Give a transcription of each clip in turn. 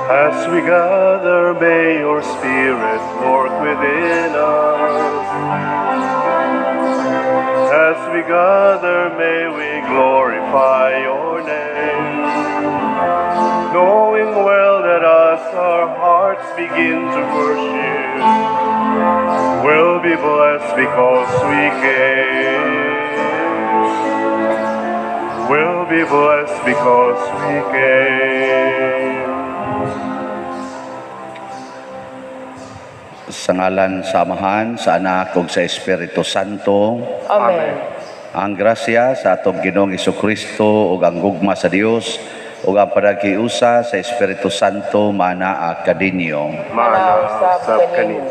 As we gather, may your Spirit work within us. As we gather, may we glorify your name, knowing well that as our hearts begin to worship, we'll be blessed because we came. We'll be blessed because we came. Sa ngalan sa Amahan, sa Anak, ug sa Espiritu Santo. Amen. Ang grasya sa atong Ginoong Jesucristo ug ang gugma sa Dios ug ang panagiusa sa Espiritu Santo manaa kadinyo. Manasab kanino.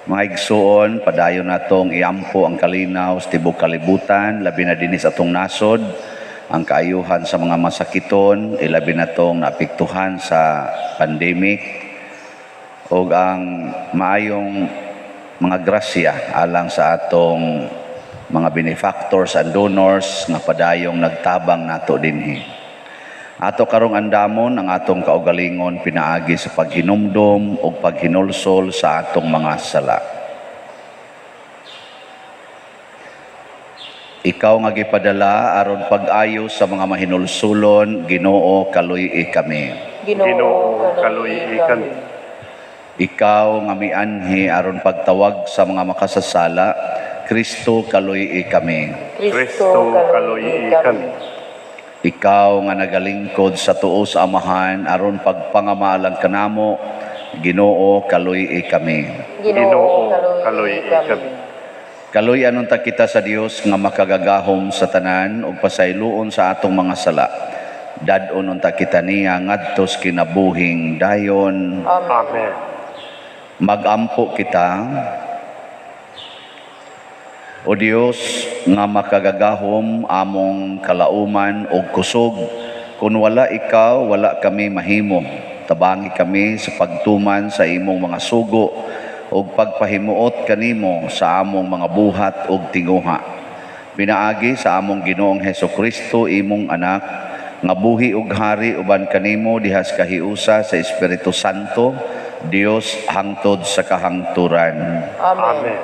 Mga igsuon, padayon natong iampo ang kalinaw sa tibuok kalibutan, labi na dinis atong nasod, ang kaayuhan sa mga masakiton, ilabi natong naapektuhan sa pandemic, o ang maayong mga grasya alang sa atong mga benefactors and donors nga padayong nagtabang nato dinhi. Ato karong andamon ang atong kaugalingon pinaagi sa paghinumdom o paghinulsol sa atong mga sala. Ikaw nga gipadala aron pag-ayo sa mga mahinulsulon, Ginoo kaluy-i kami. Ginoo kaluy-i kami. Ikaw nga mianhi aron pagtawag sa mga makasasala, Kristo kaluy-i kami. Kristo kaluy-i kami. Ikaw nga nagalingkod sa tuo sa Amahan aron pagpangamalang kanamo, Ginoo kaluy-i kami. Ginoo kaluy-i kami. Kaluy anunta kita sa Dios nga makagagahom sa tanan ug pasayloon sa atong mga sala. Dadon unta kita niya ngadto sa kinabuhing dayon. Amen. Magampo kita, O Dios nga makagagahom among kalauman o kusog, kung wala ikaw, wala kami mahimo. Tabangi kami sa pagtuman sa imong mga sugo o pagpahimuot kanimo sa among mga buhat o tinguha. Pinaagi sa among Ginoong Hesukristo, imong anak, nga buhi ug hari uban kanimo dihas kahiusa sa Espiritu Santo, Dios hangtod sa kahangturan. Amen.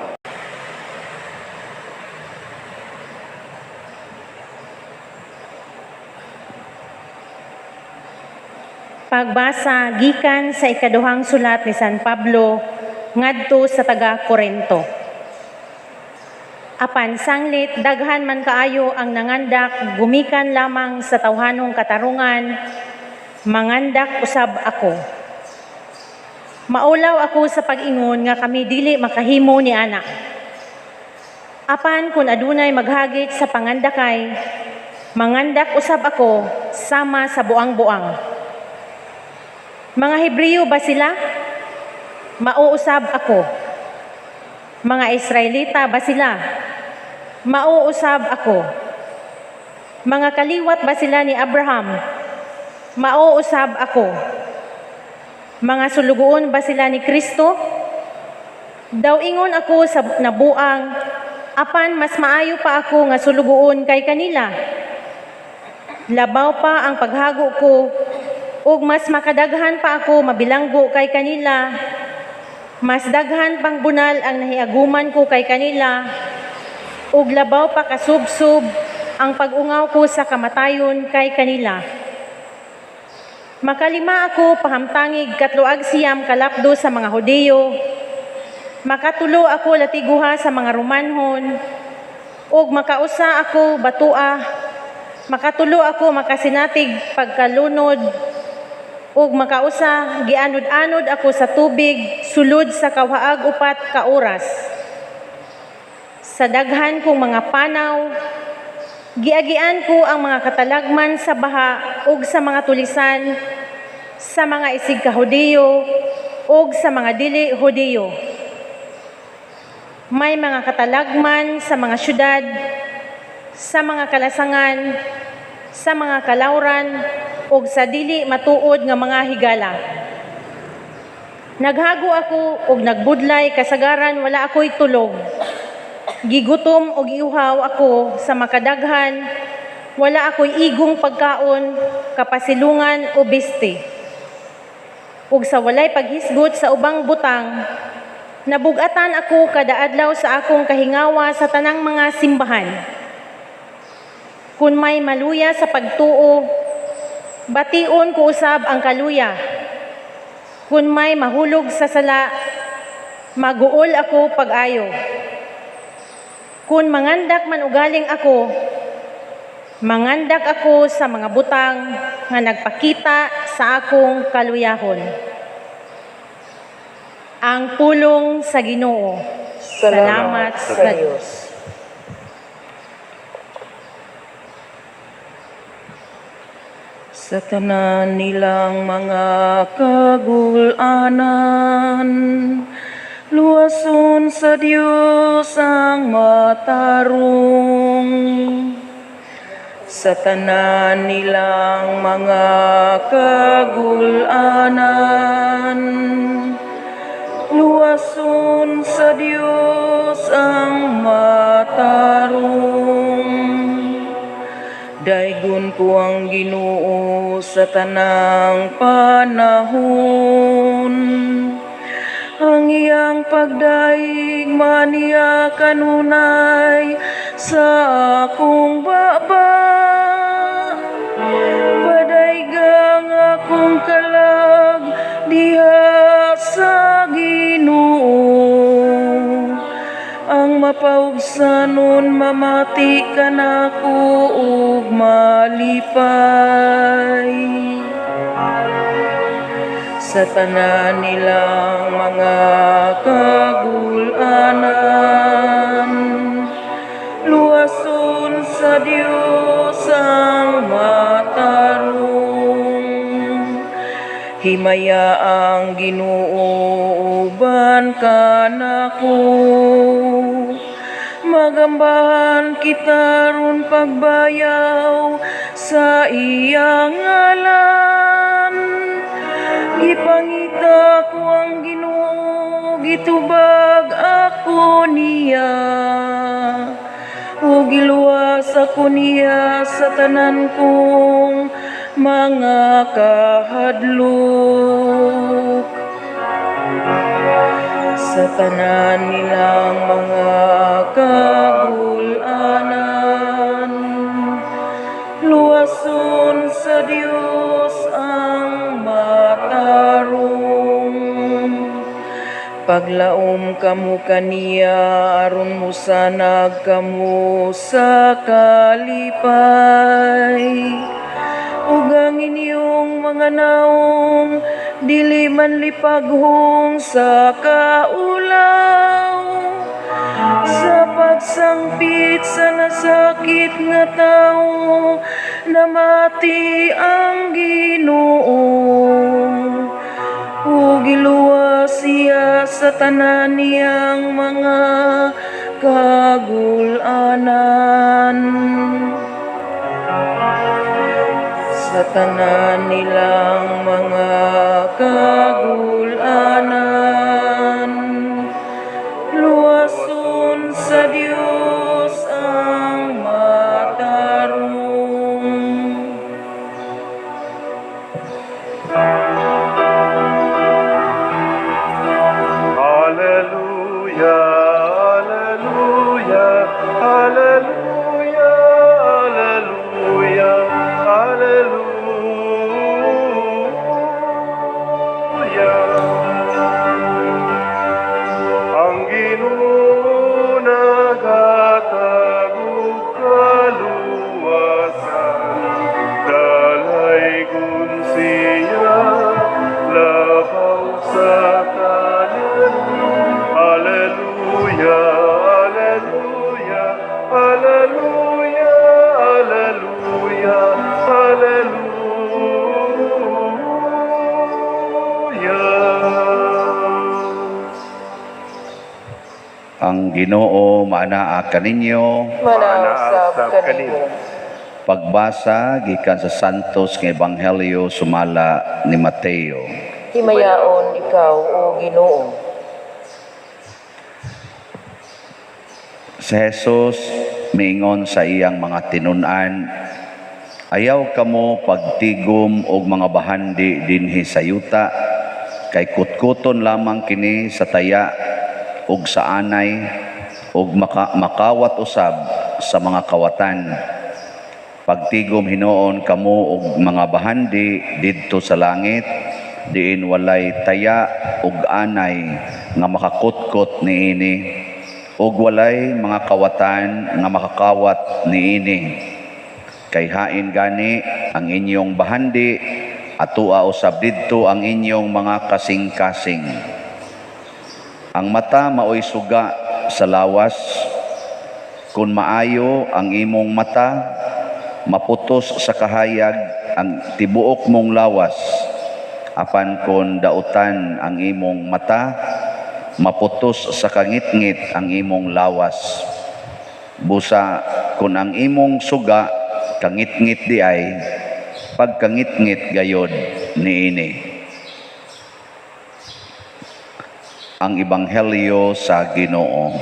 Pagbasa gikan sa ikaduhang sulat ni San Pablo ngadto sa taga Corinto. Apan sanglit daghan man kaayo ang nangandak gumikan lamang sa tawhanong katarungan, mangandak usab ako. Maulaw ako sa pag-ingon nga kami dili makahimo ni anak. Apan kun adunay maghagit sa pangandakay, mangandak usab ako sama sa buang-buang. Mga Hebreo ba sila? Mauusab ako. Mga Israelita ba sila? Mauusab ako. Mga kaliwat ba sila ni Abraham? Mauusab ako. Mga sulugoon ba sila ni Kristo? Daw ingon ako sa nabuang, apan mas maayo pa ako nga sulugoon kay kanila. Labaw pa ang paghago ko, ug mas makadaghan pa ako mabilanggo kay kanila. Mas daghan pang bunal ang nahiaguman ko kay kanila, ug labaw pa kasubsob ang pag-ungaw ko sa kamatayon kay kanila. Makalima ako pahamtangig katluag siyam kalapdo sa mga Hudiyo, makatulo ako latiguha sa mga Romanhon, ug makausa ako batua, makatulo ako makasinatig pagkalunod, ug makausa gianod-anod ako sa tubig sulod sa kawaag upat ka oras. Sa daghan kong mga panaw, giagian ko ang mga katalagman sa baha ug sa mga tulisan, sa mga isig ka Hudiyo ug sa mga dili Hudiyo. May mga katalagman sa mga syudad, sa mga kalasangan, sa mga kalawran ug sa dili matuod nga mga higala. Naghago ako ug nagbudlay kasagaran wala ako'y tulog. Gigutom ug iuhaw ako sa makadaghan, wala ako'y igong pagkaon, kapasilungan o biste. ug sa walay paghisgot sa ubang butang, nabugatan ako kada adlaw sa akong kahingawa sa tanang mga simbahan. Kung may maluya sa pagtuo, bation ko usab ang kaluya. Kung may mahulog sa sala, maguol ako pag-ayo. Kung mangandak man ugaling ako, mangandak ako sa mga butang nga nagpakita sa akong kaluyahon. Ang pulong sa Ginoo. Salamat sa Diyos. Sa tanan nilang mga kagulanan, luwason sa Dios ang matarong. Sa tanan nilang mga kagulanan, luwason sa Dios ang matarong. Daygon ko ang Ginoo sa tanang panahon, ang iyang pagdaig maniya kanunay sa akong baba. Padaygang akong kalag diha sa Ginoo, ang mapaubsanon mamati ka nako ug malipay. Sa tanan nilang mga kagulanan, luwason sa Dios ang matarong. Himaya ang Ginoo uban ka nako, magambahan kita ron pagbayaw sa iyang ngalan. Gipangita ko ang Ginoo, gitubag ako niya, ug giluwas ako niya sa tanan kong mga kahadlok. Sa tanan nilang mga kagulanan, luwason sa Dios ang matarong. Paglaom kamo kaniya aron musanag kamo sa kalipay, ug ang inyong mga naong dili man lipaghong sa kaulaw. Sa pagsangpit sa nasakit nga tawo, namati ang Ginoo, ug giluwas siya sa tanan niyang mga kagulanan. Sa tanan nilang mga kagulanan, luwason sa Dios ang matarong. Hallelujah, hallelujah, hallelujah, hallelujah, hallelujah. Ang Ginoo nagatagog kaluwasan, dalaygon siya labaw sa tanan. Hallelujah, hallelujah, hallelujah, hallelujah, hallelujah. Ang Ginoo maanaa kaninyo. Manausab kanimo. Pagbasa gikan sa Santos nga Ebanghelyo sumala ni Mateo. Himayaon ikaw, O Ginoo. Si Jesus miingon sa iyang mga tinun-an, ayaw kamo pagtigom og mga bahandi dinhi sa yuta, kay kutkuton lamang kini sa taya ug sa anay ug makawat usab sa mga kawatan. Pagtigom hinuon kamo og mga bahandi didto sa langit, diin walay taya ug anay nga makakutkot niini, ug walay mga kawatan nga makakawat niini. Kay hain gani ang inyong bahandi, atua usab didto ang inyong mga kasing-kasing. Ang mata maoy suga sa lawas, kung maayo ang imong mata, maputos sa kahayag ang tibuok mong lawas. Apan kung dautan ang imong mata, maputos sa kangit-ngit ang imong lawas. Busa kung ang imong suga kangit-ngit di ay, pagkangit-ngit gayod niini. Ang Ebanghelyo sa Ginoo.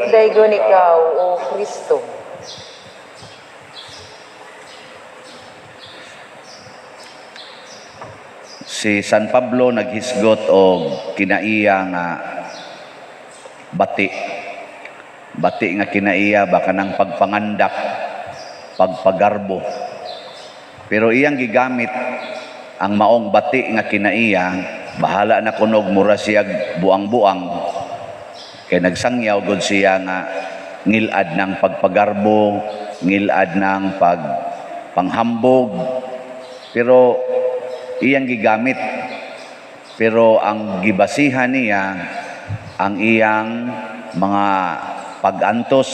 Daygon ikaw, O Kristo. Si San Pablo naghisgot og kinaiya nga bati. Bati nga kinaiya baka nang pagpangandak, pagpagarbo. Pero iyang gigamit ang maong bati nga kinaiya, bahala na kunog mura siya buang-buang. Kay nagsangyaw gud siya nga ngilad ng pagpagarbo, ngilad ng panghambog. Pero iyang gigamit, pero ang gibasihan niya ang iyang mga pagantos,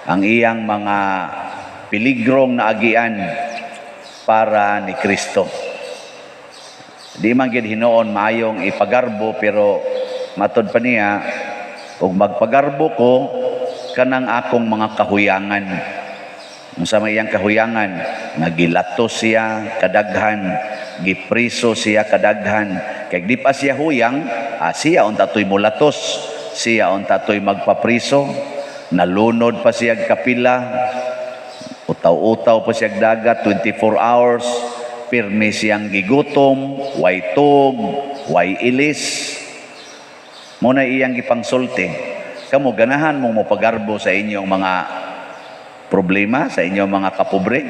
ang iyang mga piligrong na agian para ni Kristo. Di man gid hinuon maayong ipagarbo, pero matod pa niya, ug magpagarbo ko kanang akong mga kahuyangan. Unsa may iyang kahuyangan, nagilatos siya kadaghan, gipriso siya kadaghan. Kay di pa siya huyang, siya unta toy mulatos, siya unta toy magpapriso, nalunod pa siya kapila, utaw-utaw pa siya dagat 24 hours, pirmi siyang gigutom, way tug, way ilis. Muna iyang gipangsulti. Kamo ganahan mong mopagarbo sa inyong mga problema, sa inyong mga kapobre.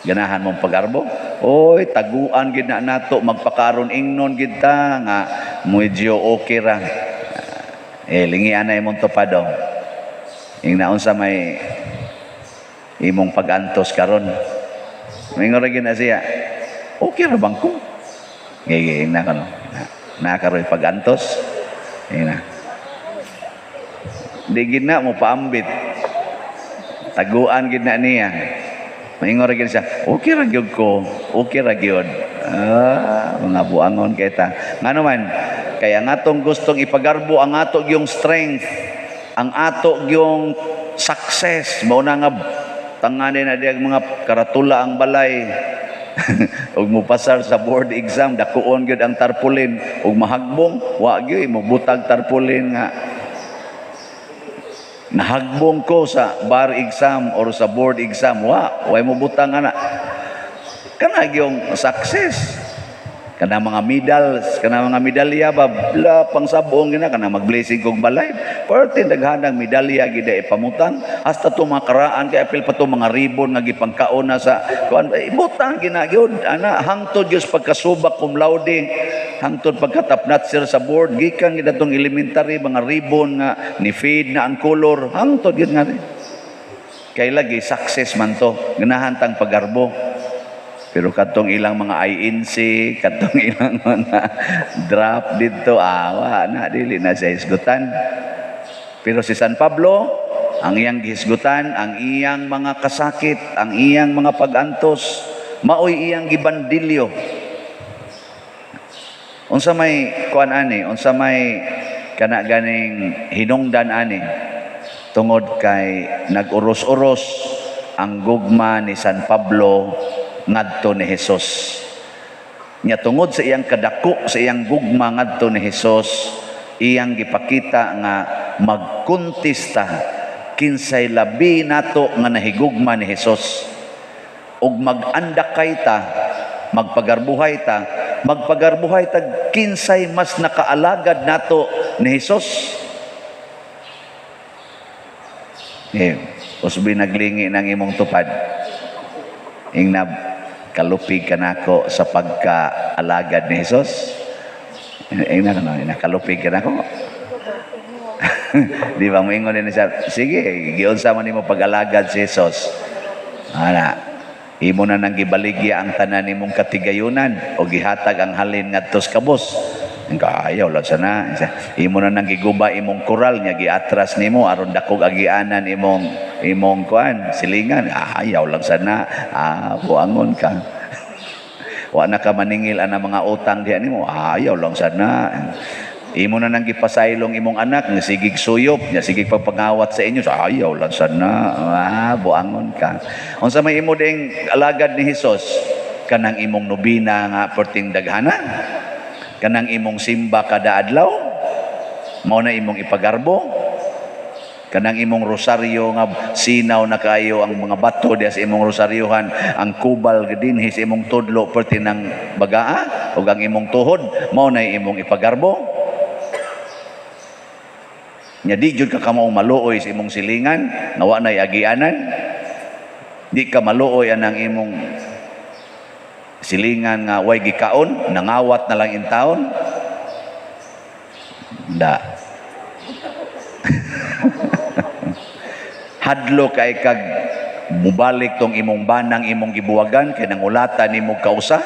Ganahan mong pagarbo. Oy, taguan gid na nato, magpakaron ingnon gid ta nga medyo okay ra. Lingian na imong tupado. Ingnaon sa may imong pagantos karon. Mingon ra gid na siya. Okay ra bang ko? Giging na kano. Nakaroy pagantos. Ina. Di gid na mo paambit. Taguan gid na niya. Maingon ra gid siya, okay ra gyud ko, okay ra gyud. Mga buangon kita. Ngano man, kaya ang atong gustong ipagarbo ang ato yung strength, ang ato yung success, mao na nga tanganin na diag mga karatula ang balay. Ug mo pasar sa board exam, dakuon gyud ang tarpaulin, ug mahagbong, wa gyud mo butag tarpaulin nga nahagbong ko sa bar exam or sa board exam, way mo butang ana. Kana yung success. Kana mga medals, kana mga medalya babla pang sabong gina kana mag-blessing kog balay. Parte daghanang medalya gid ipamutang hasta to makaraan kay apil pa to mga ribbon nga gipangkaon na sa kuan ibutang gina gyud ana hangtod gyud pagkasubak cum laude, hangtod pagkatapnat sir sa board gikan gid atong elementary mga ribbon nga ni fade na ang color hangtod gyud nga kay lagi success man to ganahan tang pagarbo. Pero katong ilang mga INC, katong ilang mga draft dito, awa na, dili na siya hisgutan. Pero si San Pablo, ang iyang gihisgutan, ang iyang mga kasakit, ang iyang mga pagantos, maoy iyang gibandilyo. Unsa may kuan ani, unsa may kana ganing hinungdan ani, tungod kay nag-uros-uros ang gugma ni San Pablo ngadto ni Hesus. Nya tungod sa iyang kadako, sa iyang gugma ngadto ni Hesus, iyang gipakita nga magkontista kinsay labi nato nga nahigugma ni Hesus. Ug mag-andakay ta, magpagarbuhay ta magpagarbuhay tag kinsay mas nakaalagad nato ni Hesus. Usbi naglingi ng imong tupad. Ingnab kalupig ka nako sa pagkaalagad ni Hesus. Kalupig ka nako. Di ba moingon din siya, sige, giunsa man nimo pag-alagad si Hesus. Imo na nang gibaligya ang tanan nimong katigayunan o gihatag ang halin ngadto sa kabos. Ayaw lang sana. Imo na nang giguba imong koral nya giatras nimo aron dakog agianan imong kuan silingan. Ayaw lang sana. Buangon ka. Wa na ka maningil ana mga utang diha nimo. Ayaw lang sana. Imo na nang gipasaylong imong anak nga sigig suyop nya sigig pagpangawat sa inyo. Ayaw lang sana. Buangon ka. Unsa may imo ding alagad ni Hesus? Kanang imong nobina nga perting daghana? Kanang imong simba kada adlaw? Mao na imong ipagarbo? Kanang imong rosaryo nga sinaw na kayo ang mga bato diya sa imong rosaryohan, ang kubal dinhi sa imong tudlo perti ng bagaa ug ang imong tuhod, mao na imong ipagarbo? Nya di jud ka kamo maluoy sa imong silingan nga wa nay agianan. Di ka maluoy anang imong silingan nga way gikaon, nangawat na lang in taon. Da. Hadlo kay kag mubalik tong imong banang imong gibuwagan kay nangulatan nimo kausa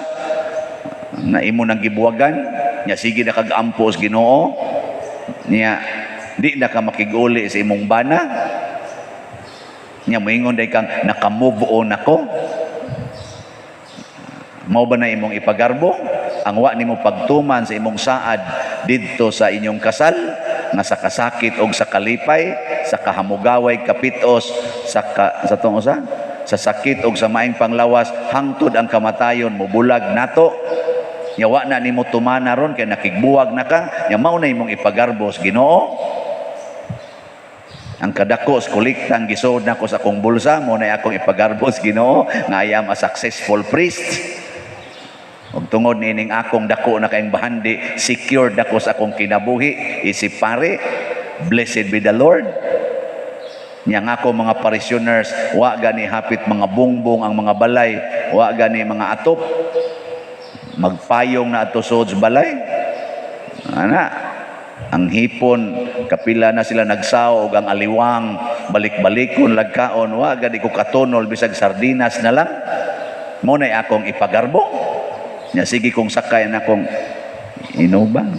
na imo nang gibuwagan nya sige na kag ampos Ginoo nya di na ka makiguli sa imong bana nya moingon day kang nakamove on ako. Mao ba na imong ipagarbo? Ang wa nimo pagtuman sa imong saad didto sa inyong kasal nga sa kasakit og sa kalipay, sa kahamugaway kapitos, sa sakit og sa maing panglawas hangtod ang kamatayon mobulag nato. Nya wa na nimo tumana ron kay nakigbuwag na ka, nya mao na imong ipagarbos Ginoo. Ang kadako sa kolektang gisod nako sa akong bulsa, mo na akong ipagarbos Ginoo nga I am a successful priest. Ug tungod nining akong dako na kaayong bahandi, secured ako sa akong kinabuhi, isip pare, blessed be the Lord. Nya nga ako mga parishioners, wa gani hapit mga bungbong ang mga balay, wa gani mga atop. Magpayong na ato sod sa balay. Ang hipon, kapila na sila nagsaw, ug ang aliwang, balik-balikon, lagkaon, wa gani ko katunol, bisag sardinas na lang. Mo na akong ipagarbo. Nya sige kung sakay na kong inubang.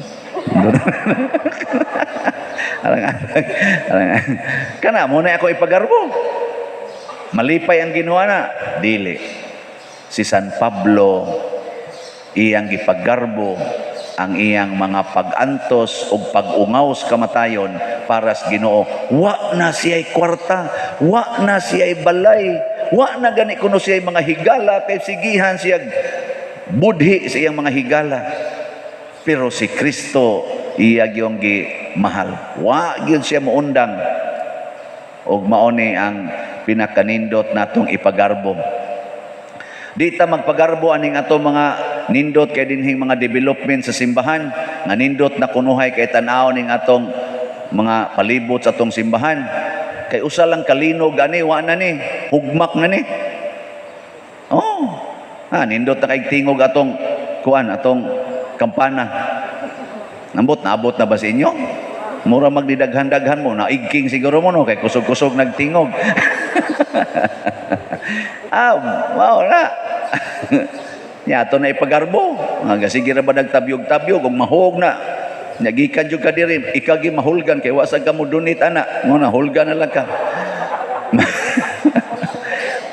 Kana mo na ako ipagarbo. Malipay ang ginawa na. Dili. Si San Pablo iyang gipagarbo ang iyang mga pag-antos o pag-ungaw sa kamatayon para sa Ginoo. Wa na siya'y kwarta, wa na siya'y balay, wa na gani kuno siya'y mga higala kay sigihan siya'y budhi sa iyang mga higala. Pero si Kristo iya gyung mahal. Wa gyud siya muundang. Og mao ni ang pinakanindot natong ipagarbo. Di ta magpagarbo aning ato mga nindot kay dinhing mga development sa simbahan nga nindot na kunuhay kay tan-aw ning atong mga palibot sa atong simbahan. Kay usa lang kalinog ani wa na ni, hugmak na ni. Nindot na kay tingog atong kuan, atong kampana. Naabot na ba sa inyo? Mura magdidaghan-daghan mo, naigking siguro mo no, kay kusog-kusog nagtingog. Wow na. Nya ato na ipagarbo. Sige ra ba nagtabyog-tabyog og mahog na. Nagikan jud ka diri, ikagi mahulgan kay wa sa ka mo donate ana. Mo na hulgan na lang ka.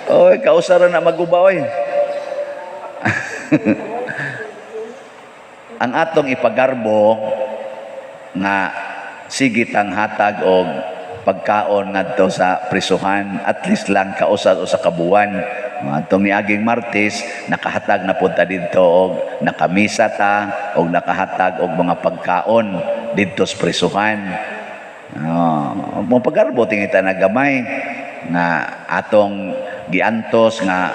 Oy, kausara na maguba oy. Ang atong ipagarbo nga sigit ang hatag og pagkaon ngadto sa prisuhan at least lang kausad o sa kabuwan. Atong niaging Martes nakahatag na punta didto og nakamisa ta og nakahatag og mga pagkaon didto sa prisuhan. Mo pagarbo tingita na gamay nga atong giantos nga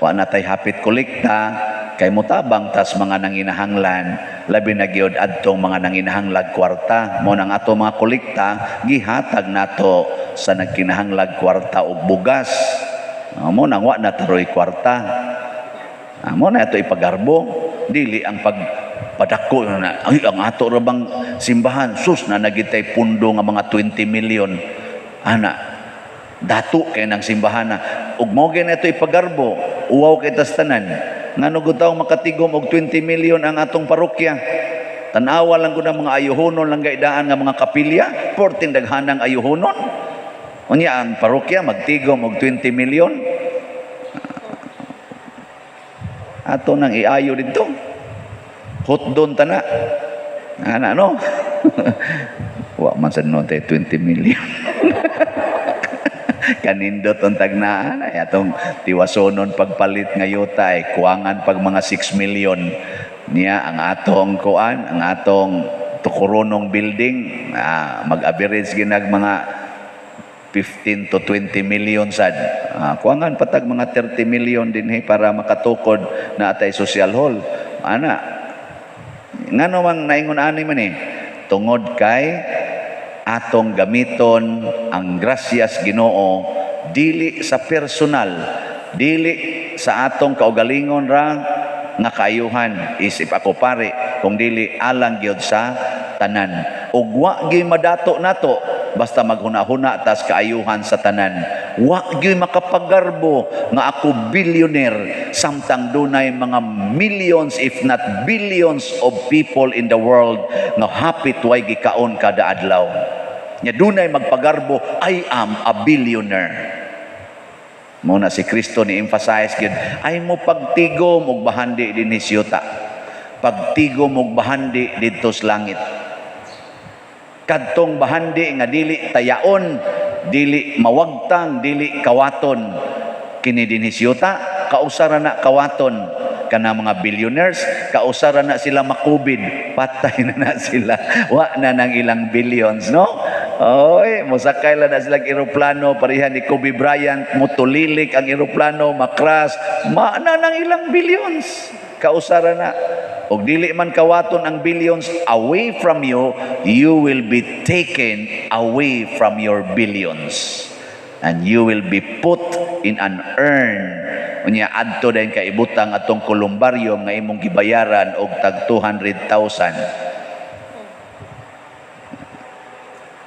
wa na tay hapit kolekta kay mutabang tas mga nanginahanglan, labi na gyud adtong mga nanginahanglag kwarta. Mo nang ato mga kolekta gihatag nato sa nagkinahanglag kwarta og bugas. Mo nang wa na taroy kwarta. Mo na ito ipagarbo, dili ang pagpadako na ay ang ato ra bang simbahan sus na nagitay pundo nga mga 20 million ana dato kay nang simbahan na ug mo gyud na ito ipagarbo uwaw kay tas tanan ngano gud taw makatigom og 20 million ang atong parokya. Tanawa lang gud ang mga ayuhonon lang gaidaan nga mga kapilya porting daghanang ayuhonon unya ang parokya magtigom og 20 million. Ato nang iayo dito hotdon tana ana no wa man sad no 20 million kanindot untag na ay atong tiwasonon pagpalit nga yuta ay kuwangan pag mga 6 million niya ang atong kuan ang atong tukuronong building mag-average ginag mga 15 to 20 million sad. Kuangan patag mga 30 million din para makatukod na atay social hall. Ana, ngano mang naingon ani man tungod kay atong gamiton ang grasyas Ginoo dili sa personal, dili sa atong kaugalingon ra nga kaayuhan isip ako pare kung dili alang gyud sa tanan ug wa gyud madato nato basta maghuna-huna tas kaayuhan sa tanan. Wa gyud makapagarbo nga ako billionaire samtang dunay mga millions if not billions of people in the world nga hapit way gikaon kada adlaw. Nya dunay magpagarbo I am a billionaire. Muna si Kristo ni emphasize gyud ay mo pagtigom og bahandi dinhi siyuta. Pagtigom og bahandi didto sa langit. Kadtong bahandi nga dili tayaon, dili mawagtang, dili kawaton. Kini dinhi siyuta kausara na kawaton kana mga billionaires, kausara na sila makubid, patay na sila. Wa na nang ilang billions, no? Oy, mosakay lang na silang eroplano, parihan ni Kobe Bryant, mutulilik ang eroplano, makras, na ng ilang billions. Kausara na. Og dili man kawaton ang billions away from you, you will be taken away from your billions. And you will be put in an urn. Unya adto dayon kay ibutang atong kolumbarium nga imong gibayaran og tag 200,000.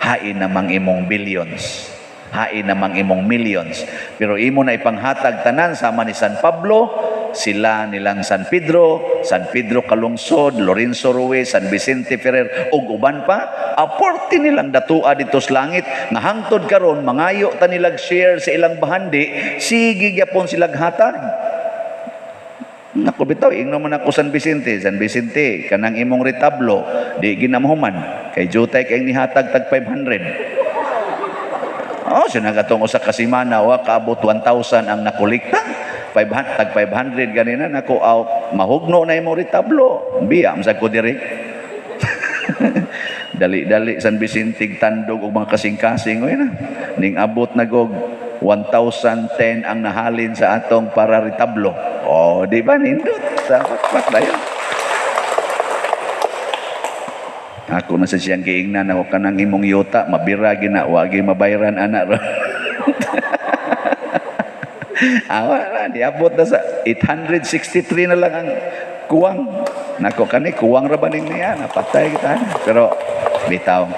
Hain namang imong billions, hain namang imong millions, pero imo na ipanghatag tanan sama ni San Pablo, sila nilang San Pedro Calungsod, Lorenzo Ruiz, San Vicente Ferrer ug uban pa, aporte nilang datua dito sa langit nga hangtod karon mangayo ta nilag share sa ilang bahandi, sige gyapon sila hatag. Naku bitaw, ingno man ako San Vicente, kanang imong retablo, di ginamhuman, kay jutay kay nihatag tag 500. Sinagatong usa ka semana, wa kaabot 1,000 ang nakolekta, tag 500 ganina, naku, mahugno na imong retablo, biya, masag ko diri. Dali-dali, San Vicente, tandog, o mga kasing-kasing, ning abot na gog, 1,010 ang nahalin sa atong para retablo. Di ba nindot? Sapat dayon. Ako na sa siyang giingnan ako kanang imong yuta, mabira gina, wagi mabayaran anak ro. Awa, diabot na sa 863 na lang ang kuwang. Nako kani kuwang ra ba ning niya, napatay kita. Pero bitaw,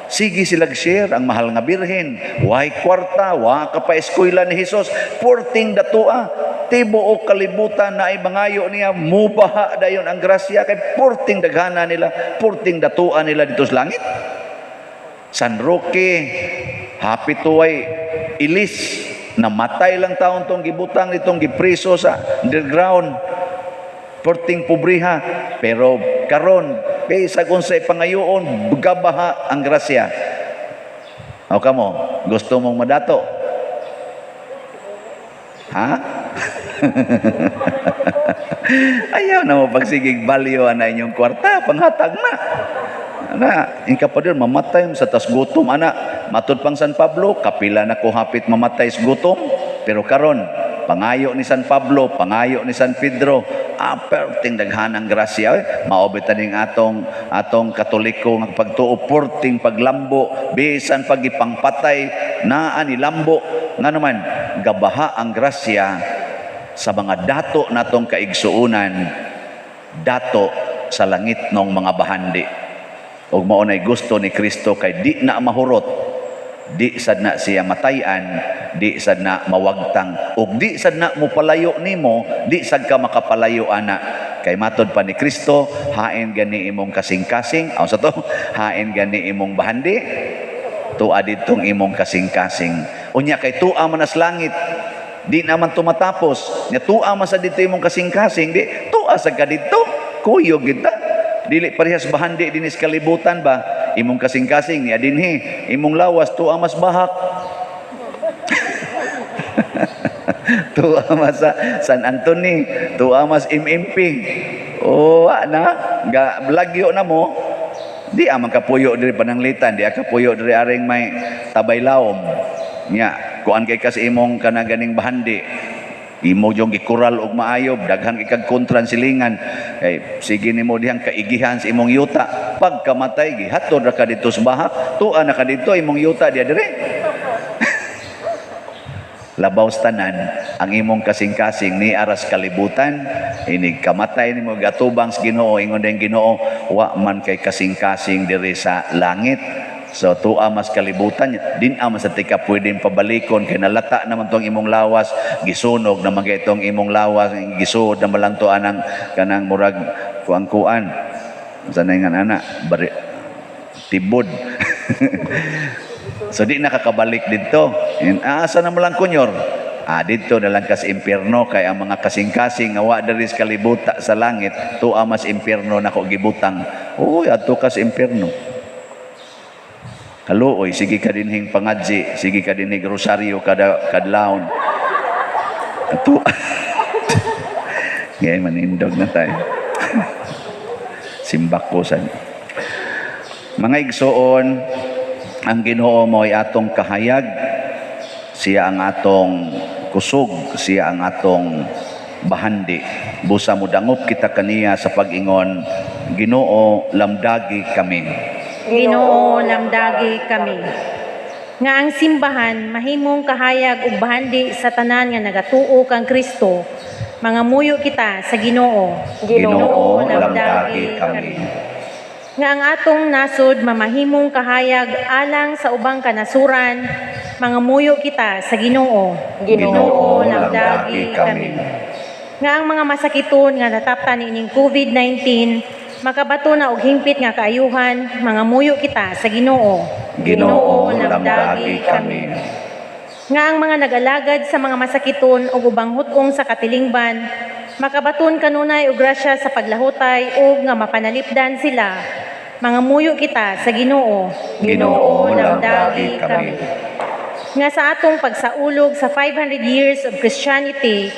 sige silag share ang mahal nga birhen. Way kwarta, wa ka pa eskwela ni Hesus. Porting datua, tibo o kalibutan na ay bangayo niya, mubaha dayon ang grasya kay porting daghana nila, porting datua nila dito sa langit. San Roque, hapit tuway ilis, namatay lang taon tong gibutang nitong gipriso sa underground. Porting pobriha, pero karon kay sa unsay pangayoon gabaha ang grasya. O kamo, gusto mong madato? Ha? Ayaw na mo pagsigig balyo na inyong kwarta, panghatag na. Ana, ingka pa din, mamatay sa tas gutom. Ana, matod pang San Pablo, kapila na ko hapit mamatay sa gutom. Pero karon, pangayo ni San Pablo, pangayo ni San Pedro, perting daghanang grasya. Maobitan ning atong Katoliko nga pagtuo, porting paglambo, bisan pagipangpatay naa ni lambo. Nga naman, gabaha ang grasya sa mga dato natong kaigsuunan, dato sa langit ng mga bahandi. Ug mao nay gusto ni Kristo kay di na mahurot, di sad na siya matayan, di sad na mawagtang, ug di sad na mopalayo nimo, di sad ka makapalayo ana. Kay matod pa ni Kristo, hain gani imong kasing-kasing, aw sa to, hain gani imong bahandi, tuwa didtong imong kasing-kasing. Unya kay tuwa man as langit, di naman tumatapos. Nya tuwa man sa dito imong kasing-kasing, di tuwa sa kadito, kuyog kita. Dili parehas bahandi dinis kalibutan ba? Imong kasing-kasing niya dinhi, imong lawas tuwa mas bahak. Tuwa mas sa San Antonio, tuwa mas MMP. O ana, lagyo na mo. Di amang kapuyo diri pananglitan, di kapuyo diri aring may tabaylawom. Nya, kuan kay kas imong kana ganing bahandi. Imo yung ikural og maayob, daghang ikag kontran silingan. Kay sige nimo dihang kaigihan sa imong yuta. Pag kamatay gihatod ra ka dito sa bahak, tuwa na ka dito imong yuta diya dire. Labaw tanan ang imong kasing-kasing ni aras kalibutan, inig kamatay nimo gatubang sa Ginoo, ingon den Ginoo, wa man kay kasing-kasing diri sa langit. So tuwa mas kalibutan, din mas sa tika pwedeng pabalikon, kay nalata naman tong imong lawas, gisunog naman kay itong imong lawas, gisuod naman lang to anang kanang murag kuang-kuan. Sanay nga ana, tibod. So di nakakabalik dito. Asa na mo lang kunyor? Dito na lang kas impierno, kay ang mga kasing-kasing nga wa diri sa kalibuta sa langit, tuwa mas impierno nako gibutang. Uy, adto kas impierno. Haluoy, sige ka dinhing pangadji, sige ka dinhing rosaryo kadlawon. Ito. Ngayon, manindog na tayo. Simbak ko sa mga igsoon, ang Ginoo mo ay atong kahayag, siya ang atong kusog, siya ang atong bahandi. Busa mo dangop kita kaniya sa pag-ingon, Ginoo, lamdagi kami. Ginoo, lamdagi kami. Nga ang simbahan mahimong kahayag ug bahandi sa tanan nga nagatuo kang Kristo, mga muyo kita sa Ginoo. Ginoo, lamdagi kami. Nga ang atong nasod mamahimong kahayag alang sa ubang kanasuran, mga muyo kita sa Ginoo. Ginoo, lamdagi kami. Nga ang mga masakiton nga nataptan ining COVID-19, makabato na og hingpit nga kaayuhan, mga muyo kita sa Ginoo. Ginoo, lamdagi kami. Nga ang mga nag-alagad sa mga masakiton ug ubang hutong sa katilingban, makabaton kanunay og grasya sa paglahutay ug nga mapanalipdan sila, mga muyo kita sa Ginoo. Ginoo, lamdagi kami. Nga sa atong pagsaulog sa 500 years of Christianity,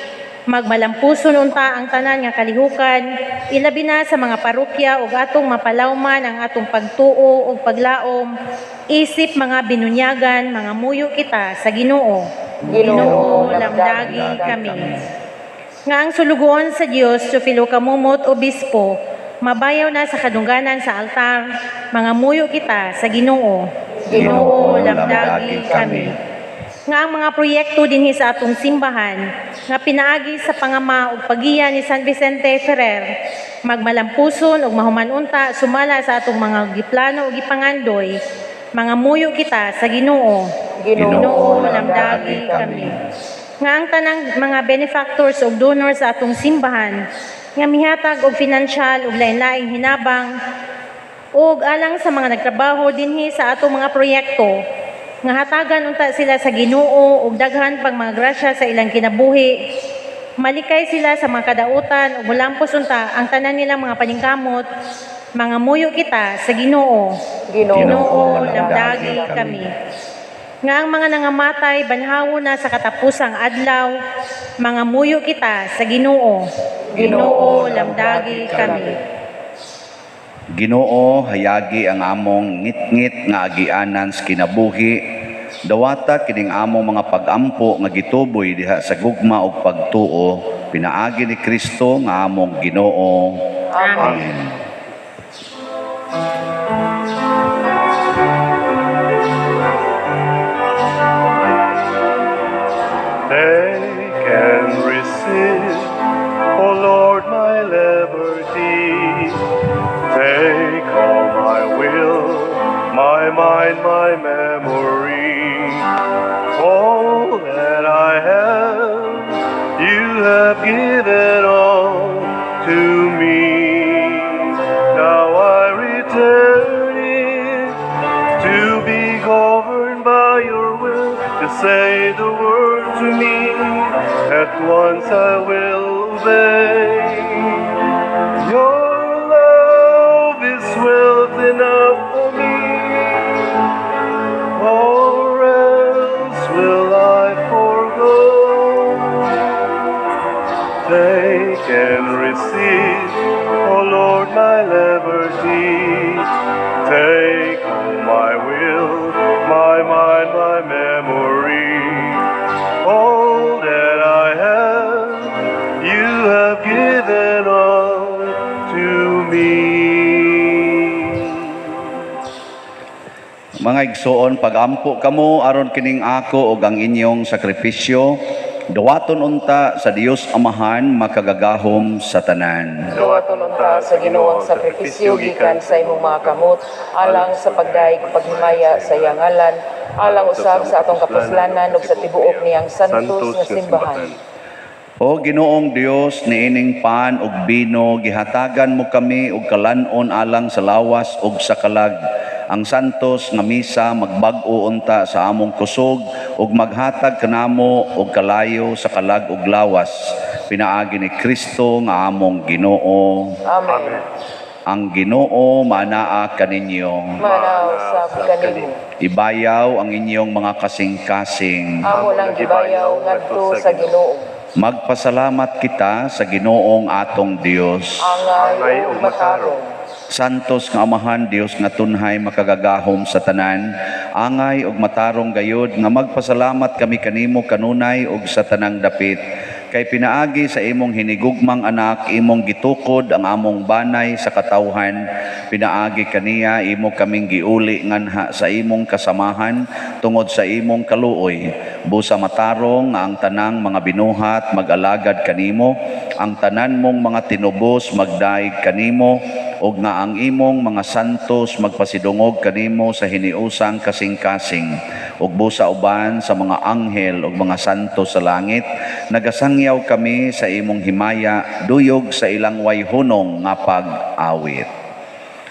magmalampuson unta ang tanan nga kalihukan, ilabi na sa mga parokya ug atong mapalawman ang atong pagtuo ug paglaom, isip mga binunyagan, mga muyo kita sa Ginoo. Ginoo, lamdagi kami. Nga ang sulugon sa Dios, Teofilo Kamumot, Obispo, mabayaw na sa kadungganan sa altar, mga muyo kita sa Ginoo. Ginoo, lamdagi kami. Nga ang mga proyekto dinhi sa atong simbahan, nga pinaagi sa pangama ug pagiya ni San Vicente Ferrer, magmalampuson ug mahumanunta sumala sa atong mga giplano ug gipangandoy, mga muyo kita sa Ginoo. Ginoo, lamdagi kami. Nga ang tanang mga benefactors ug donors sa atong simbahan, nga mihatag og pinansyal ug lain-laing hinabang, ug alang sa mga nagtrabaho dinhi sa atong mga proyekto, nga hatagan unta sila sa Ginoo ug daghan pang mga grasya sa ilang kinabuhi. Malikay sila sa mga kadautan ug mulampos unta ang tanan nilang mga paningkamot, mga muyo kita sa Ginoo. Ginoo, lamdagi kami. Nga ang mga nangamatay banhawo na sa katapusang adlaw, mga muyo kita sa Ginoo. Ginoo, lamdagi kami. Ginoo, hayagi ang among ngit-ngit nga agianan sa kinabuhi, Dawata kining among mga pag-ampo nga gituboy diha sa gugma ug pagtuo, pinaagi ni Kristo nga among Ginoo. Amen. Take and receive, O Lord, my liberty. Take all my will, my mind, my memory. All that I have, you have given all to me. Now I return it to be governed by your will, to say the word to me. At once I will obey. Your love is wealth enough for me, or else will I forgo. Take and receive, O Lord, my liberty. Take all my will, my mind, my memory. All that I have, you have given all to me. Mga igsoon, pagampo kamo aron kining ako ug ang inyong sakripisyo, duwaton unta sa Dios Amahan makagagahom sa tanan. Duwaton unta sa Ginoo ang sakripisyo gikan sa imong mga kamot, alang sa pagdaig ug paghimaya sa iyang ngalan, alang usab sa atong kapuslanan ug sa tibuok niyang santos nga simbahan. O Ginoong Dios, niining pan ug bino, gihatagan mo kami og kalanon alang sa lawas ug sa kalag. Ang santos nga misa magbag-o unta sa among kusog ug maghatag kanamo og kalayo sa kalag ug lawas. Pinaagi ni Kristo nga among Ginoo. Amen. Ang Ginoo manaa kaninyo. Manaw sa kanimo. Ibayaw ang inyong mga kasing-kasing. Amo lang gibayaw ngadto sa Ginoo. Magpasalamat kita sa Ginoong atong Dios. Angay ug matarong. Santos nga Amahan Dios nga tunhay makagagahom sa tanan, angay ug matarong gayud nga magpasalamat kami kanimo kanunay ug sa tanang dapit. Kay pinaagi sa imong hinigugmang anak, imong gitukod ang among banay sa katawhan. Pinaagi kaniya, imo kaming giuli nganha sa imong kasamahan tungod sa imong kaluoy. Busa matarong nga ang tanang mga binuhat mag-alagad kanimo, ang tanan mong mga tinubos magdaig kanimo, ug nga ang imong mga santos magpasidungog kanimo sa hiniusang kasing-kasing, ug busa uban sa mga anghel ug mga santos sa langit. Nagasangyaw kami sa imong himaya, duyog sa ilang wayhunong nga pag-awit.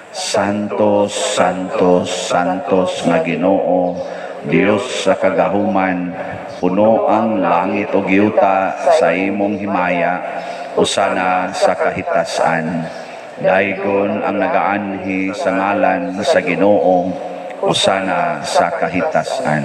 Santos, Santos, Santos nga Ginoo, Dios sa kagahuman, puno ang langit ug yuta sa imong himaya, usana sa kahitasan. Daigon ang nagaanhi sa ngalan sa Ginoo, usana sa kahitasan.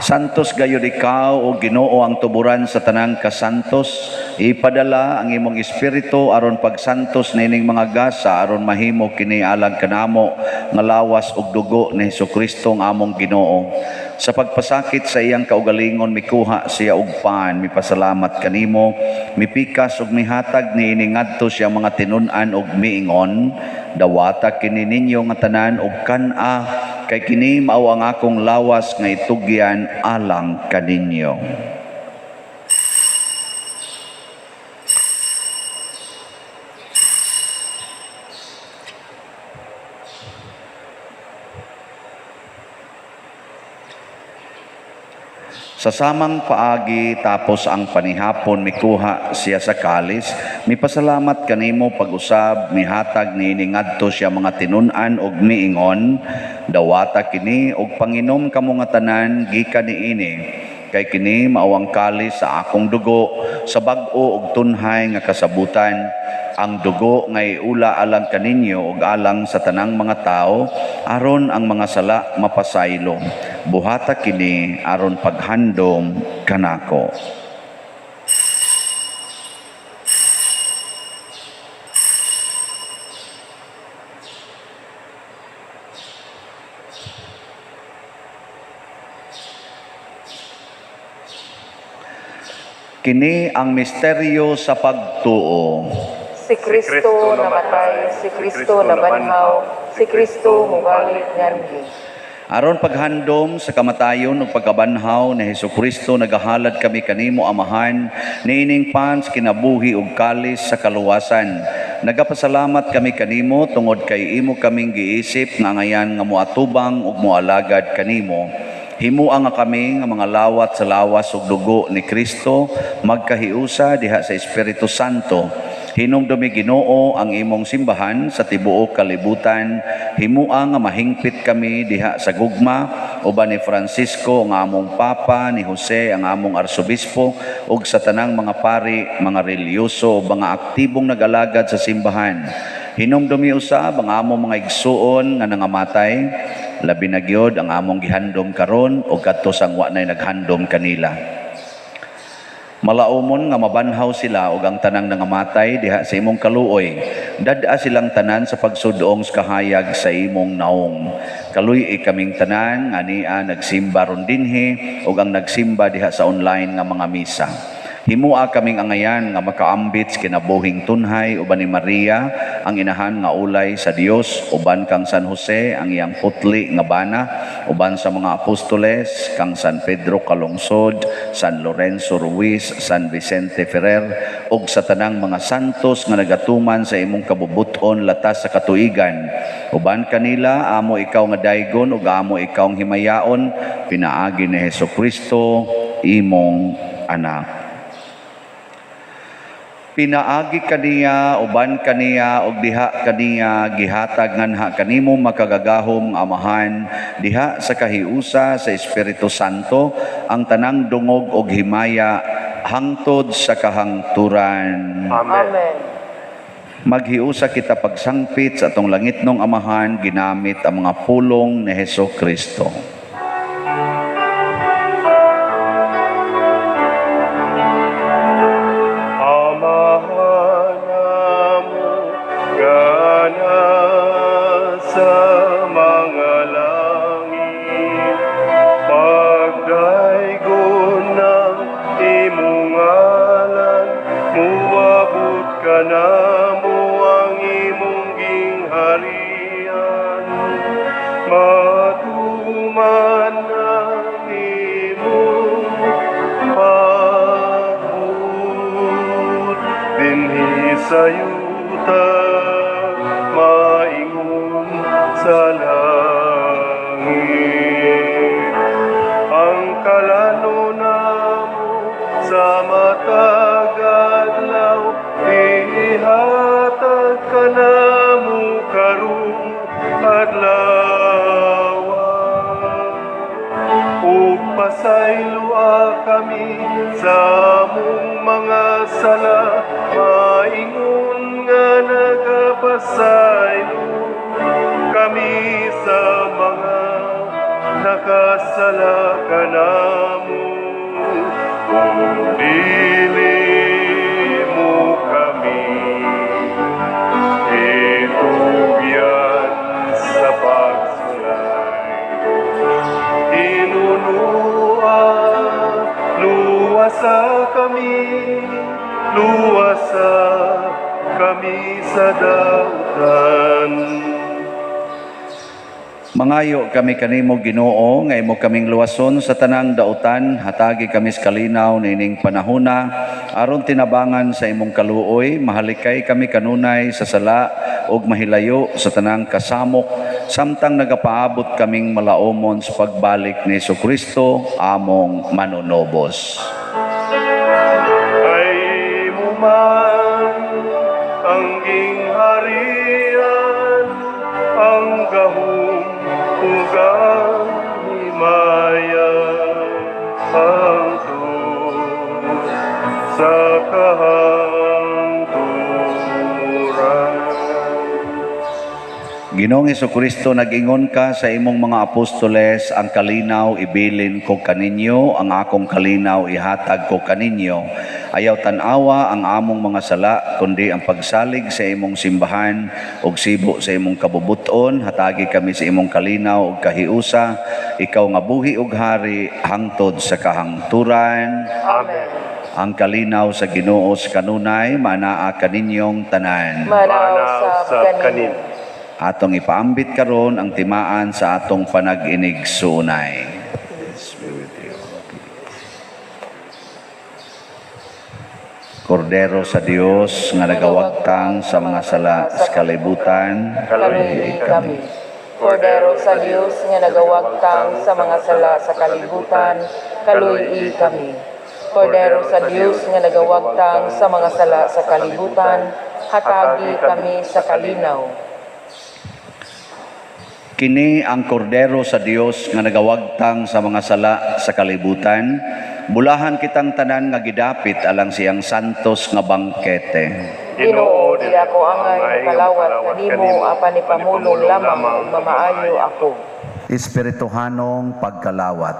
Santos gayud ikaw o Ginoo ang tuburan sa tanang kasantos. Ipadala ang imong espiritu aron pagsantos nining mga gasa aron mahimo kini alang kanamo nga lawas ug dugo ni Hesukristo nga among Ginoo. Sa pagpasakit sa iyang kaugalingon mikuha siya og pan, mipasalamat kanimo, mipikas ug mihatag niini ngadto siya mga tinun-an ug miingon, dawata kini ninyo nga tanan og kan-a, kay kini mao ang akong lawas nga itugyan alang kaninyo. Sa samang paagi tapos ang panihapon mikuha siya sa kalis, mipasalamat kanimo pag-usab, mihatag niini ngadto siya mga tinun-an ug miingon, dawata kini og panginom kamo nga tanan gikan niini, kay kini mao ang kalis sa akong dugo sa bag-o ug tunhay nga kasabutan. Ang dugo nga iula alang kaninyo ug alang sa tanang mga tao aron ang mga sala mapasaylo. Buhata kini aron paghandom kanako. Kini ang misteryo sa pagtuo. Si Kristo namatay, si Kristo nabanhaw, si Kristo mubalik nganhi. Aron paghandom sa kamatayon ug pagkabanhaw ni Hesukristo, nagahalad kami kanimo Amahan, niining pans kinabuhi ug kalis sa kaluwasan. Nagapasalamat kami kanimo tungod kay imo kaming giisip nga ngayan nga moatubang ug moalagad kanimo. Himua nga kami nga mga lawat sa lawas ug dugo ni Kristo magkahiusa diha sa Espiritu Santo. Hinumdumi Ginoo ang imong simbahan sa tibuok kalibutan. Himua nga mahingpit kami diha sa gugma uban ni Francisco ang among papa, ni Jose ang among arsobispo ug sa tanang mga pari, mga reliyoso ug mga aktibong nag-alagad sa simbahan. Hinumdumi usab ang among mga igsuon nga nangamatay, labi na gyud ang among gihandom karon ug kadto sang wa nay naghandom kanila. Malaumon nga mabanhaw sila ug ang tanang nangamatay diha sa imong kaluoy. Dad-a silang tanan sa pagsudong sa kahayag sa imong naong. Kaluy kaming tanan nga niya nagsimba ron dinhi ug ang nagsimba diha sa online nga mga misa. Himua kaming angayan nga makaambit kinabuhing tunhay uban ni Maria ang inahan nga ulay sa Dios, uban kang San Jose ang iyang putli nga bana, uban sa mga apostoles kang San Pedro Calungsod, San Lorenzo Ruiz, San Vicente Ferrer ug sa tanang mga santos nga nagatuman sa imong kabubuton latas sa katuigan. Uban kanila amo ikaw nga daygon ug amo ikaw ang himayaon, pinaagi ni Hesukristo imong anak. Pinaagi kaniya, uban kaniya, ug diha kaniya gihatag nganha kanimo makagagahom Amahan, diha sa kahiusa sa Espiritu Santo, ang tanang dungog ug himaya hangtod sa kahangturan. Amen. Maghiusa kita pagsangpit sa atong langitnong Amahan ginamit ang mga pulong ni Hesukristo. Sayuta maingon sa langit, ang kalano namo sa matagadlaw, ihatag ka namo karong adlaw. Ug pasaylua kami sa among mga sala, maingon nga nagapasaylo kami sa mga nakasala kanamo. Kung dili mo kami itugyan sa pagsulay, inunua luwasa kami, luwasa kami sa dautan. Mangayo kami kanimo Ginoo nga imo kaming luwason sa tanang dautan, hatagi kami sa kalinaw nining panahona aron tinabangan sa imong kaluoy, mahalikay kami kanunay sa sala ug mahilayo sa tanang kasamok, samtang nagapaabot kaming malaumon sa pagbalik ni Hesukristo among manunobos. Ay mo man ang gingharian, ang gahom ug ang himaya, hangtod sa kahangturan. Ginoong Hesukristo, nag-ingon ka sa imong mga apostoles, ang kalinaw ibilin ko kaninyo, ang akong kalinaw ihatag ko kaninyo. Ayaw tanawa ang among mga sala, kundi ang pagsalig sa imong simbahan ug sibo sa imong kabubuton, hatagi kami sa imong kalinaw ug kahiusa, ikaw nga buhi ug hari hangtod sa kahangturan. Amen. ang kalinaw sa Ginoo sa kanunay manaa kaninyong tanan. Manaw sa kanimo. Atong ipaambit karon ang timaan sa atong panag-inig sunay. Kordero sa Dios nga nagawagtang sa mga sala sa kalibutan, Kaluy kami. Kordero sa Dios nga nagawagtang sa mga sala sa kalibutan, kaluy kami. Kordero sa Dios nga nagawagtang sa mga sala sa kalibutan, hatagi kami sa kalinaw. Kini ang kordero sa Dios nga nagawagtang sa mga sala sa kalibutan. Bulahan kitang tanan nga gidapit alang siyang santos nga bangkete. Ginoo, di ako angay kalawat kanimo apan ni pamulong lamang ug mamaayo ako. Espirituhanong pagkalawat.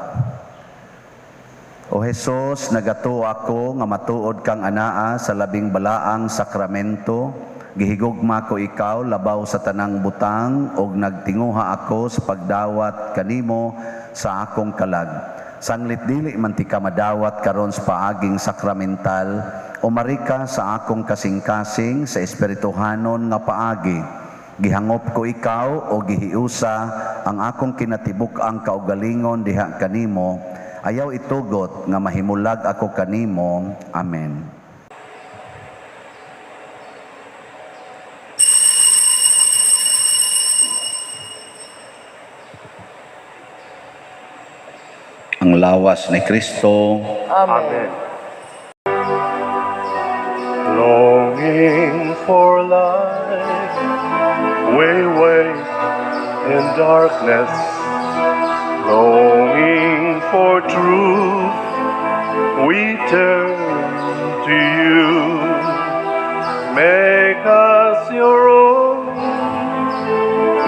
O Jesus, nagato ako nga matuod kang anaa sa labing balaang sakramento. Gihigugma ko ikaw labaw sa tanang butang ug nagtinguha ako sa pagdawat kanimo sa akong kalag. Sanglit dili man ti ka madawat karon sa paaging sakramental, umarika sa akong kasing-kasing sa espirituhanon nga paagi. Gihangop ko ikaw o gihiusa ang akong kinatibuk-ang kaugalingon diha kanimo. Ayaw itugot nga mahimulag ako kanimo. Amen. Ang lawas ni Kristo. Amen. Longing for light, way in darkness, longing for truth, we turn to you. Make us your own,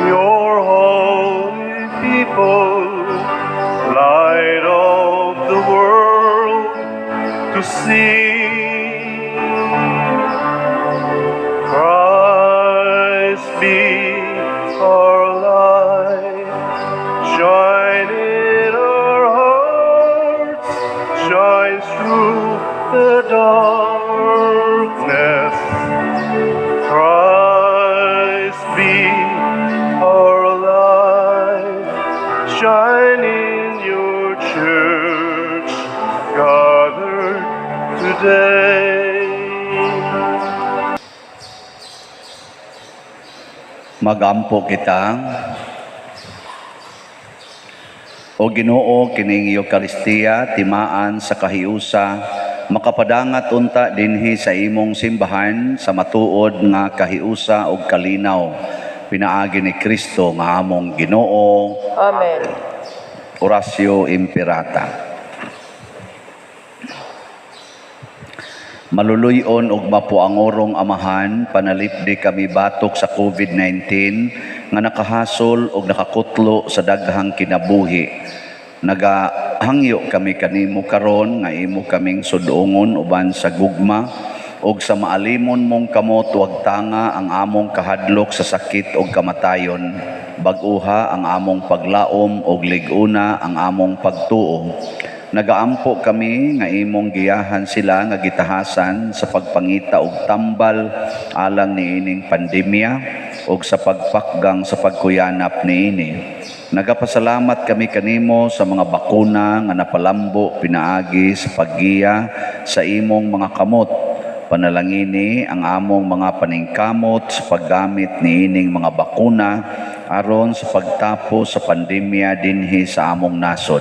your holy people, light of the world to see. Christ be our light, shine in our hearts, shines through the darkness. Christ be our light, shine in your church, gathered today. Magampo kita. O Ginoo, kining Eucharistia timaan sa kahiusa, makapadangat unta dinhi sa imong simbahan sa matuod nga kahiusa ug kalinaw. Pinaagi ni Kristo nga among Ginoo. Amen. Oratio Imperata. Maluluyon og mapuangorong amahan, panalipdi kami batok sa COVID-19 nga nakahasol og nakakutlo sa daghang kinabuhi. Nagahangyo kami kanimo karon nga imo kaming sudungon uban sa gugma og sa maalimon mong kamot wag tanga ang among kahadlok sa sakit og kamatayon. Bag-uha ang among paglaom og lig-una ang among pagtuo. Nagaampo kami nga imong giyahan sila nga gitahasan sa pagpangita og tambal alang niining pandemya og sa pagpakgang sa pagkuyanap niini. Nagapasalamat kami kanimo sa mga bakuna nga napalambo pinaagi sa paggiya sa imong mga kamot. Panalangini ang among mga paningkamot sa paggamit niining mga bakuna aron sa pagtapo sa pandemya dinhi sa among nasod.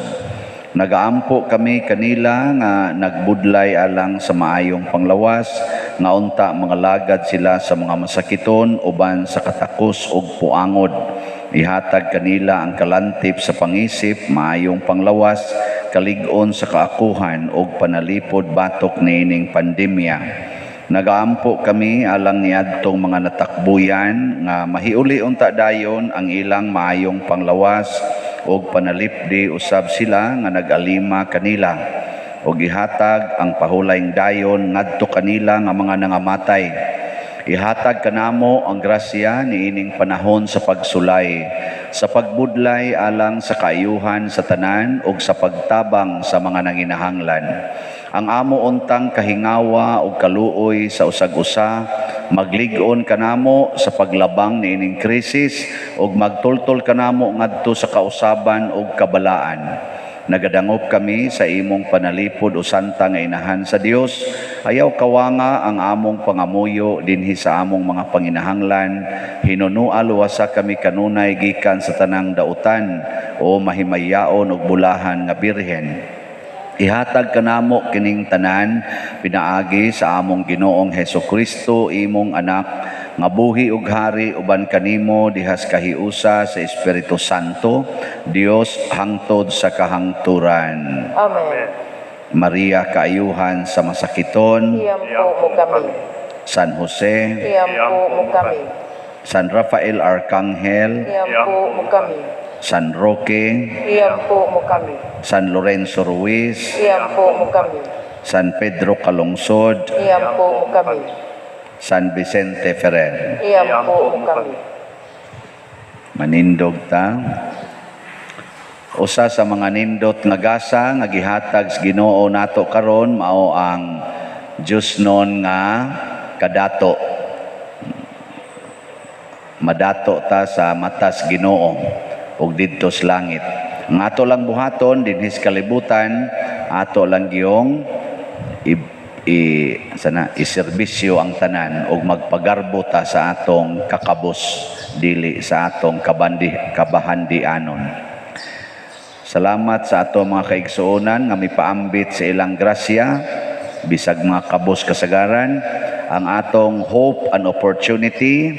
Nagaampo kami kanila nga nagbudlay alang sa maayong panglawas nga unta mga lagad sila sa mga masakiton uban sa katakos ug puangod. Ihatag kanila ang kalantip sa pangisip, maayong panglawas, kalig-on sa kaakuhan ug panalipod batok niining pandemya. Nagaampo kami alang niadtong mga natakbuyan nga mahiuli unta dayon ang ilang maayong panglawas og panalipdi usab sila nga nag-alima kanila og gihatag ang pahulayng dayon ngadto kanila nga mga nangamatay. Ihatag kanamo ang grasya niining panahon sa pagsulay, sa pagbudlay alang sa kaayuhan sa tanan ug sa pagtabang sa mga nanginahanglan. Ang amo untang kahingawa ug kaluoy sa usag-usa, maglig-on kanamo sa paglabang niining krisis ug magtultol kanamo ngadto sa kausaban ug kabalaan. Nagadangop kami sa imong panalipod o santa nga inahan sa Dios. Ayaw kawanga ang among pangamuyo dinhi sa among mga panginahanglan. Hinunua luwasa kami kanunay gikan sa tanang dautan o mahimayaon ug bulahan nga birhen. Ihatag kanamo kining tanan pinaagi sa among Ginoong Hesukristo, imong anak, nga buhi ug hari uban kanimo dihas kahiusa sa Espiritu Santo, Dios hangtod sa kahangturan. Amen. Maria kaayuhan sa masakiton, Iyampo mo kami. San Jose, Iyampo mo kami. San Rafael Arcangel, Iyampo mo kami. San Roque, Iyampo mo kami. San Lorenzo Ruiz, Iyampo mo kami. San Pedro Calungsod, Iyampo mo kami. San Vicente Ferrer. Iyampo mo kami. Manindog ta. Usa sa mga nindot nga gasa nga gihatag sa Ginoo nato karon mao ang Dios non nga kadato. Madato ta sa matas Ginoo ug didto sa langit. Ang ato lang buhaton dinhi sa kalibutan, ato lang giyong iserbisyo ang tanan ug magpagarbo ta sa atong kakabos dili sa atong kabahandianon. Salamat sa atong mga kaigsuonan nga mipaambit sa ilang grasya bisag mga kabos kasagaran. Ang atong hope and opportunity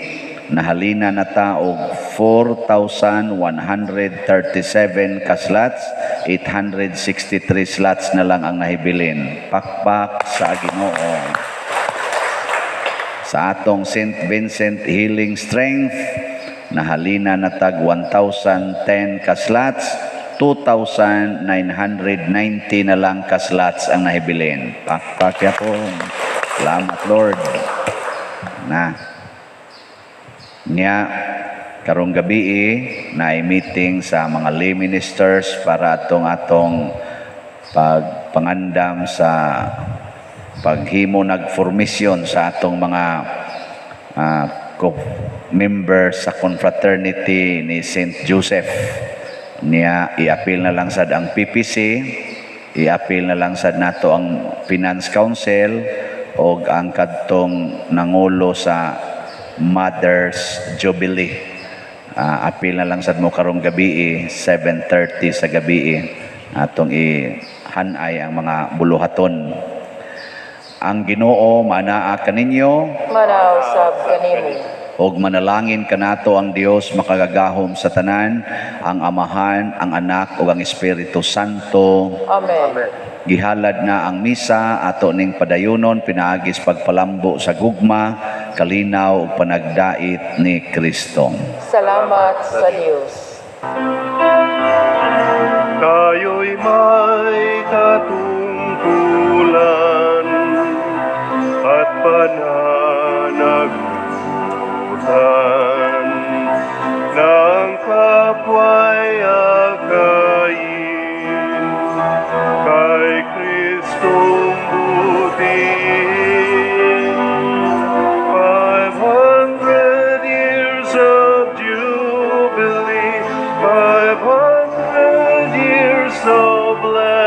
nahalina na ta og 4,137 ka slots, 863 slots na lang ang nahibilin. Pakpak sa Ginoo. Sa atong St. Vincent Healing Strength, nahalina na tag 1,010 ka slots, 2,990 na lang ka slots ang nahibilin. Pakpak ya po. Salamat Lord. Nya karong gabi na meeting sa mga lay ministers para atong pagpangandam sa paghimo nagformisyon sa atong mga members sa confraternity ni St. Joseph. Niya i-appeal na lang sad ang PPC, i-appeal na lang sad nato ang Finance Council o ang kadtong nangulo sa Mother's Jubilee. Appeal na lang sad mo karong gabi 7:30 sa gabi atong ihanay ang mga buluhaton. Ang Ginoo manaa kaninyo, Manausab kanimo. og manalangin kanato ang Dios makagagahom sa tanan, ang Amahan, ang Anak ug ang Espiritu Santo. Amen. Gihalad na ang misa ato ning padayunon pinaagis pagpalambo sa gugma, kalinaw ug panagdait ni Kristo. Salamat sa Dios. Tayo'y may katungkulan at pananagutan ng kapwa'y akayin kay Kristong buti. 500 years of jubilee, 500 years of blessing.